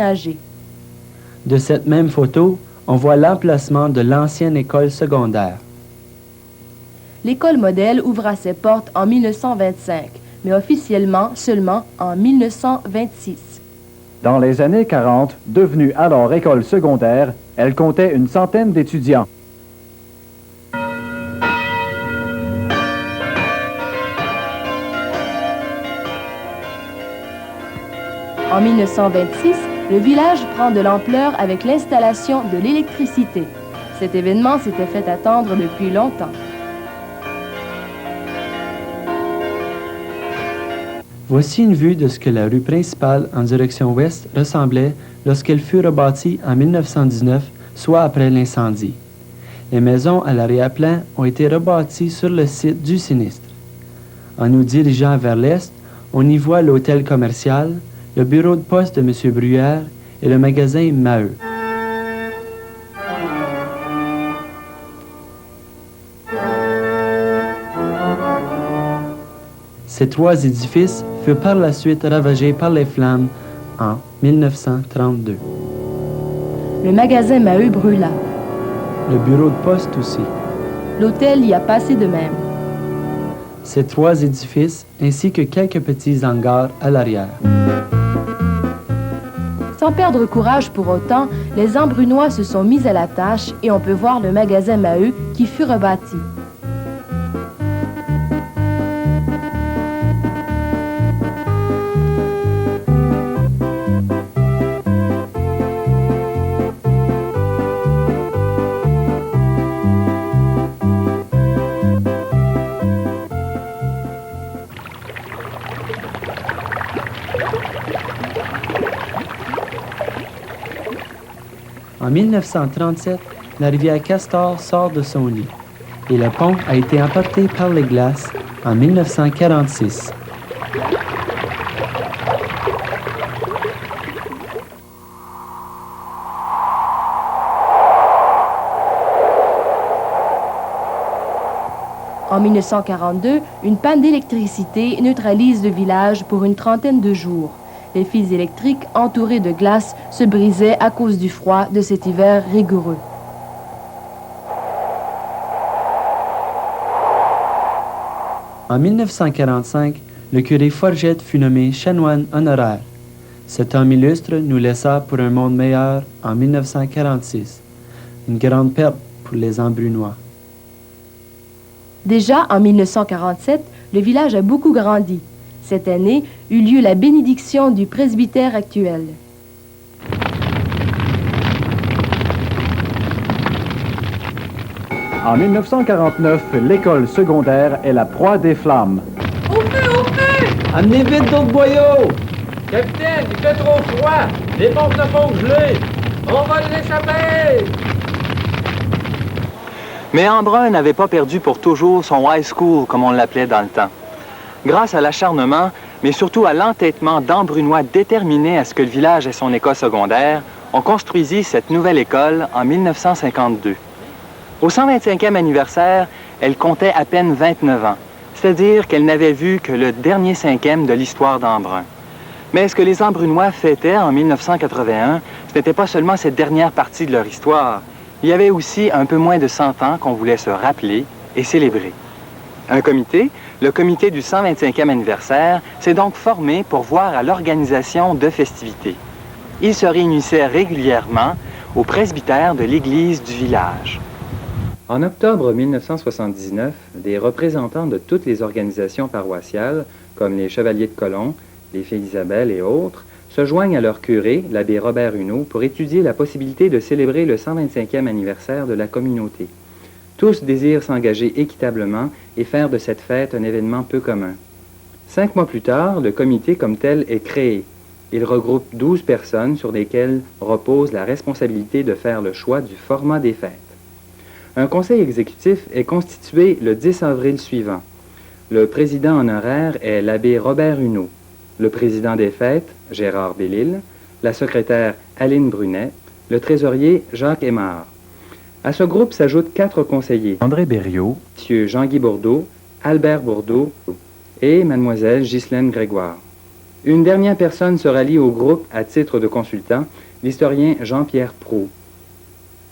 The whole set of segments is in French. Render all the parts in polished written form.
âgées. De cette même photo, on voit l'emplacement de l'ancienne école secondaire. L'école modèle ouvra ses portes en 1925, mais officiellement seulement en 1926. Dans les années 40, devenue alors école secondaire, elle comptait une centaine d'étudiants. En 1926, le village prend de l'ampleur avec l'installation de l'électricité. Cet événement s'était fait attendre depuis longtemps. Voici une vue de ce que la rue principale en direction ouest ressemblait lorsqu'elle fut rebâtie en 1919, soit après l'incendie. Les maisons à l'arrière-plan ont été rebâties sur le site du sinistre. En nous dirigeant vers l'est, on y voit l'hôtel commercial, le bureau de poste de M. Bruyère et le magasin Maheu. Ces trois édifices furent par la suite ravagés par les flammes en 1932. Le magasin Maheu brûla. Le bureau de poste aussi. L'hôtel y a passé de même. Ces trois édifices ainsi que quelques petits hangars à l'arrière. Sans perdre courage pour autant, les Embrunois se sont mis à la tâche et on peut voir le magasin Maheu qui fut rebâti. En 1937, la rivière Castor sort de son lit et le pont a été emporté par les glaces en 1946. En 1942, une panne d'électricité neutralise le village pour une trentaine de jours. Les fils électriques, entourés de glace, se brisaient à cause du froid de cet hiver rigoureux. En 1945, le curé Forgette fut nommé chanoine honoraire. Cet homme illustre nous laissa pour un monde meilleur en 1946. Une grande perte pour les Embrunois. Déjà en 1947, le village a beaucoup grandi. Cette année eut lieu la bénédiction du presbytère actuel. En 1949, l'école secondaire est la proie des flammes. Au feu, au feu! Amenez vite d'autres boyaux! Capitaine, il fait trop froid! Les portes ne font geler! On va l'échapper! Mais Embrun n'avait pas perdu pour toujours son high school, comme on l'appelait dans le temps. Grâce à l'acharnement, mais surtout à l'entêtement d'Embrunois déterminés à ce que le village ait son école secondaire, on construisit cette nouvelle école en 1952. Au 125e anniversaire, elle comptait à peine 29 ans, c'est-à-dire qu'elle n'avait vu que le dernier cinquième de l'histoire d'Embrun. Mais ce que les Embrunois fêtaient en 1981, ce n'était pas seulement cette dernière partie de leur histoire. Il y avait aussi un peu moins de 100 ans qu'on voulait se rappeler et célébrer. Un comité, le comité du 125e anniversaire, s'est donc formé pour voir à l'organisation de festivités. Il se réunissait régulièrement au presbytère de l'église du village. En octobre 1979, des représentants de toutes les organisations paroissiales, comme les Chevaliers de Colomb, les Filles Isabelle et autres, se joignent à leur curé, l'abbé Robert Huneau, pour étudier la possibilité de célébrer le 125e anniversaire de la communauté. Tous désirent s'engager équitablement et faire de cette fête un événement peu commun. 5 mois plus tard, le comité comme tel est créé. Il regroupe 12 personnes sur lesquelles repose la responsabilité de faire le choix du format des fêtes. Un conseil exécutif est constitué le 10 avril suivant. Le président honoraire est l'abbé Robert Huneau. Le président des fêtes, Gérard Bellil, la secrétaire Aline Brunet, le trésorier Jacques Aymard. À ce groupe s'ajoutent 4 conseillers. André Berriot, M. Jean-Guy Bourdeau, Albert Bourdeau et Mlle Ghislaine Grégoire. Une dernière personne se rallie au groupe à titre de consultant, l'historien Jean-Pierre Proulx.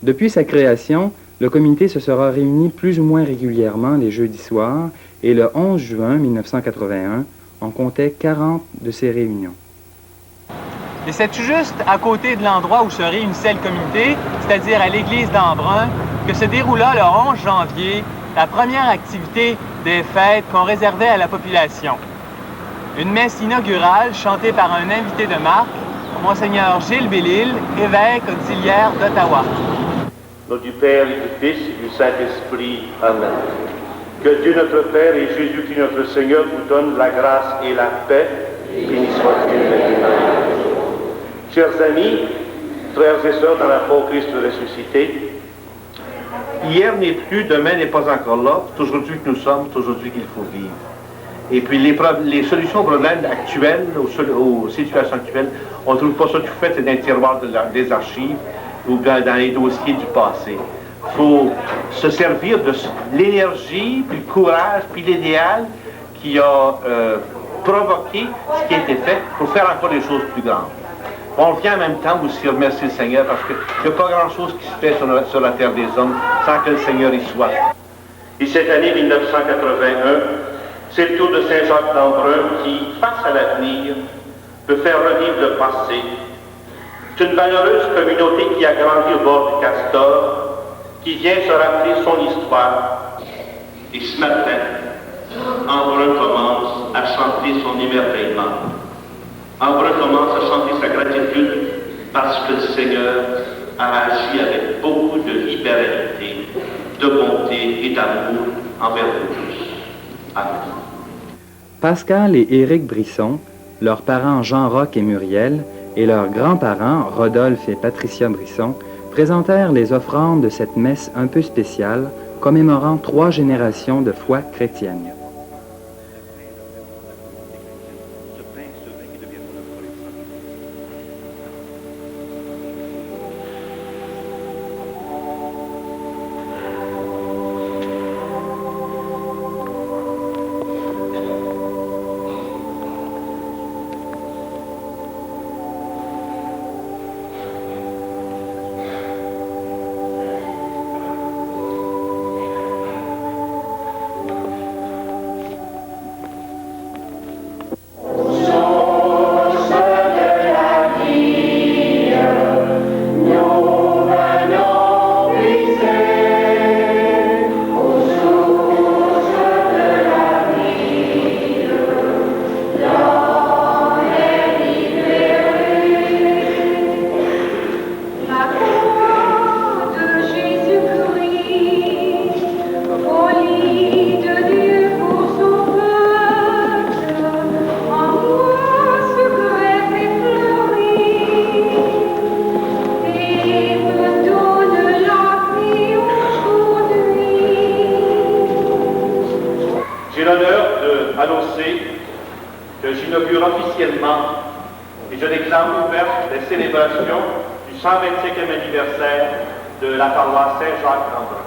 Depuis sa création, le comité se sera réuni plus ou moins régulièrement les jeudis soirs et le 11 juin 1981, on comptait 40 de ces réunions. Et c'est tout juste à côté de l'endroit où se réunissait le comité, c'est-à-dire à l'église d'Embrun, que se déroula le 11 janvier la première activité des fêtes qu'on réservait à la population. Une messe inaugurale chantée par un invité de marque, Monseigneur Gilles Bellil, évêque auxiliaire d'Ottawa. Au nom du Père et du Fils et du Saint-Esprit. Amen. Que Dieu notre Père et Jésus-Christ notre Seigneur vous donne la grâce et la paix. Béni soit-il maintenant. Chers amis, frères et sœurs dans la foi au Christ ressuscité, hier n'est plus, demain n'est pas encore là. C'est aujourd'hui que nous sommes, c'est aujourd'hui qu'il faut vivre. Et puis les solutions aux problèmes actuels, aux situations actuelles, on ne trouve pas ça tout fait dans les tiroirs des archives ou dans les dossiers du passé. Il faut se servir de l'énergie, puis le courage, puis l'idéal qui a provoqué ce qui a été fait pour faire encore des choses plus grandes. On vient en même temps aussi remercier le Seigneur parce qu'il n'y a pas grand-chose qui se fait sur la terre des hommes sans que le Seigneur y soit. Et cette année 1981, c'est le tour de Saint-Jacques d'Embrun qui, face à l'avenir, peut faire revivre le passé. C'est une valeureuse communauté qui a grandi au bord du Castor, qui vient se rappeler son histoire. Et ce matin, Embrun commence à chanter son émerveillement. Embrun commence à chanter sa gratitude parce que le Seigneur a agi avec beaucoup de libéralité, de bonté et d'amour envers vous tous. Amen. Pascal et Éric Brisson, leurs parents Jean-Roch et Muriel, et leurs grands-parents Rodolphe et Patricia Brisson, présentèrent les offrandes de cette messe un peu spéciale, commémorant 3 générations de foi chrétienne. J'ai l'honneur d'annoncer que j'inaugure officiellement et je déclare ouvertes les célébrations du 125e anniversaire de la paroisse Saint-Jacques-d'Embrun.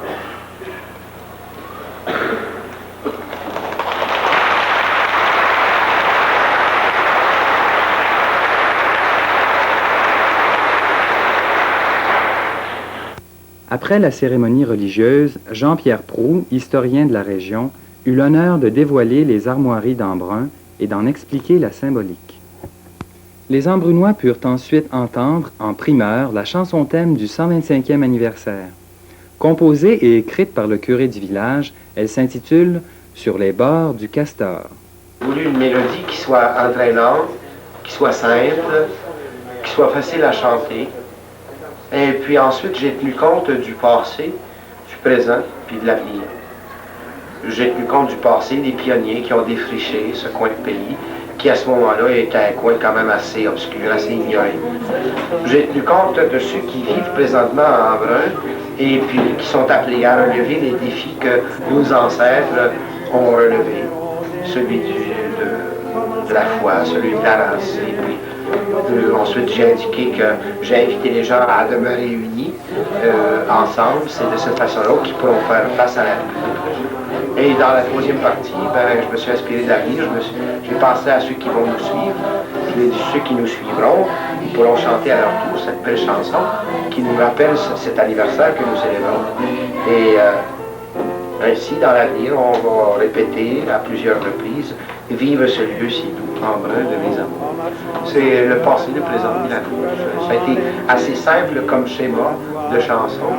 Après la cérémonie religieuse, Jean-Pierre Proulx, historien de la région, eut l'honneur de dévoiler les armoiries d'Embrun et d'en expliquer la symbolique. Les Embrunois purent ensuite entendre, en primeur, la chanson-thème du 125e anniversaire. Composée et écrite par le curé du village, elle s'intitule « Sur les bords du Castor ». J'ai voulu une mélodie qui soit entraînante, qui soit simple, qui soit facile à chanter. Et puis ensuite, j'ai tenu compte du passé, du présent, puis de l'avenir. J'ai tenu compte du passé, des pionniers qui ont défriché ce coin de pays, qui à ce moment-là était un coin quand même assez obscur, assez ignoré. J'ai tenu compte de ceux qui vivent présentement à Embrun et puis qui sont appelés à relever les défis que nos ancêtres ont relevés. Celui de la foi, celui de la race. Et puis, ensuite, j'ai indiqué que j'ai invité les gens à demeurer unis ensemble. C'est de cette façon-là qu'ils pourront faire face à l'avenir. Et dans la troisième partie, je me suis inspiré de l'avenir. J'ai pensé à ceux qui vont nous suivre. Je lui ai dit, ceux qui nous suivront, ils pourront chanter à leur tour cette belle chanson qui nous rappelle cet anniversaire que nous célébrons. Et ainsi, dans l'avenir, on va répéter à plusieurs reprises « Vive ce lieu si doux, embrun de mes amours ». C'est le passé, le présent et l'avenir. Ça a été assez simple comme schéma de chanson.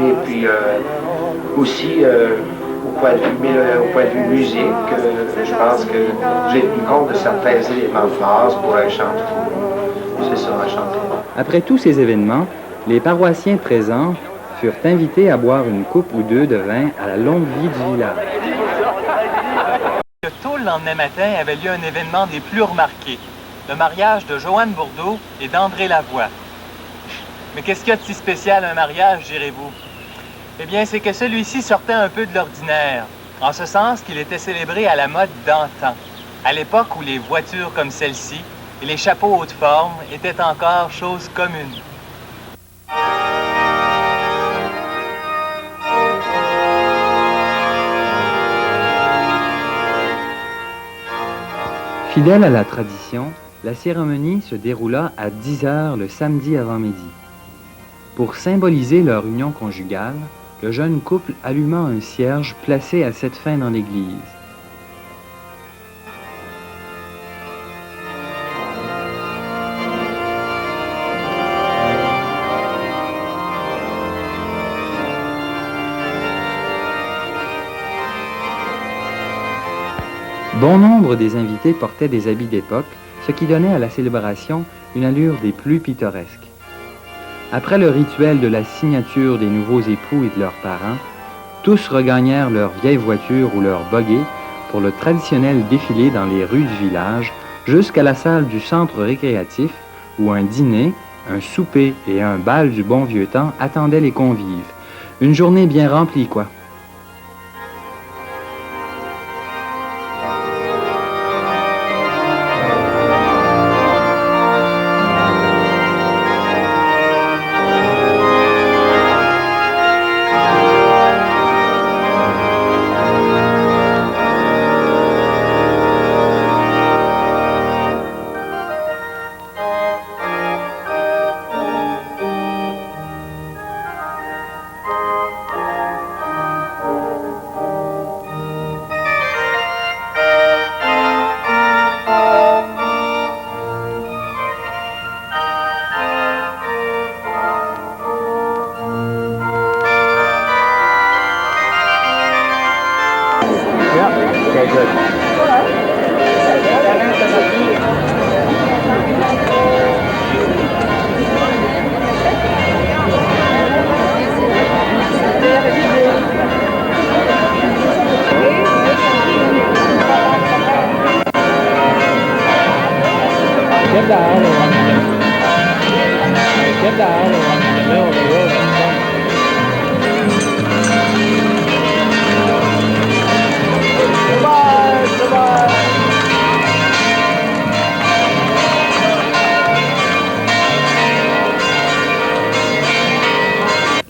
Et puis aussi, au point de vue musique, je pense que j'ai tenu compte de certains éléments de base pour un chant. C'est ça, un chanteur. Après tous ces événements, les paroissiens présents furent invités à boire une coupe ou deux de vin à la longue vie du village. Tôt le lendemain matin avait lieu un événement des plus remarqués, le mariage de Joanne Bourdeau et d'André Lavoie. Mais qu'est-ce qu'il y a de si spécial à un mariage, direz-vous? Eh bien, c'est que celui-ci sortait un peu de l'ordinaire, en ce sens qu'il était célébré à la mode d'antan, à l'époque où les voitures comme celle-ci et les chapeaux haute forme étaient encore chose commune. Fidèle à la tradition, la cérémonie se déroula à 10 heures le samedi avant-midi. Pour symboliser leur union conjugale, le jeune couple alluma un cierge placé à cette fin dans l'église. Bon nombre des invités portaient des habits d'époque, ce qui donnait à la célébration une allure des plus pittoresques. Après le rituel de la signature des nouveaux époux et de leurs parents, tous regagnèrent leur vieille voiture ou leur buggy pour le traditionnel défilé dans les rues du village jusqu'à la salle du centre récréatif où un dîner, un souper et un bal du bon vieux temps attendaient les convives. Une journée bien remplie, quoi.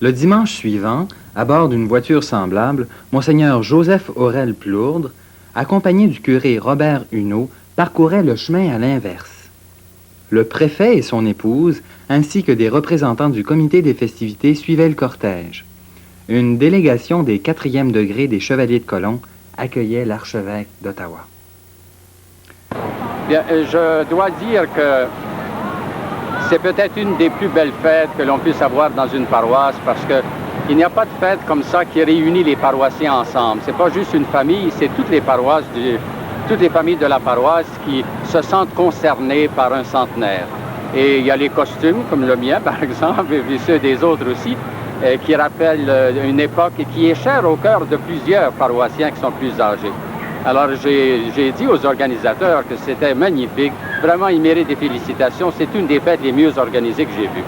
Le dimanche suivant, à bord d'une voiture semblable, Monseigneur Joseph Aurel Plourde, accompagné du curé Robert Huneau, parcourait le chemin à l'inverse. Le préfet et son épouse, ainsi que des représentants du comité des festivités, suivaient le cortège. Une délégation des 4e degrés des Chevaliers de Colomb accueillait l'archevêque d'Ottawa. Bien, je dois dire que c'est peut-être une des plus belles fêtes que l'on puisse avoir dans une paroisse parce qu'il n'y a pas de fête comme ça qui réunit les paroissiens ensemble. C'est pas juste une famille, c'est toutes les familles de la paroisse qui se sentent concernées par un centenaire. Et il y a les costumes, comme le mien par exemple, et ceux des autres aussi, qui rappellent une époque et qui est chère au cœur de plusieurs paroissiens qui sont plus âgés. Alors j'ai dit aux organisateurs que c'était magnifique, vraiment ils méritent des félicitations, c'est une des fêtes les mieux organisées que j'ai vues.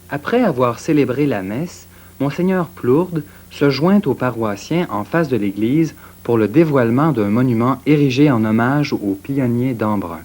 Après avoir célébré la messe, Monseigneur Plourde se joint aux paroissiens en face de l'église pour le dévoilement d'un monument érigé en hommage aux pionniers d'Embrun.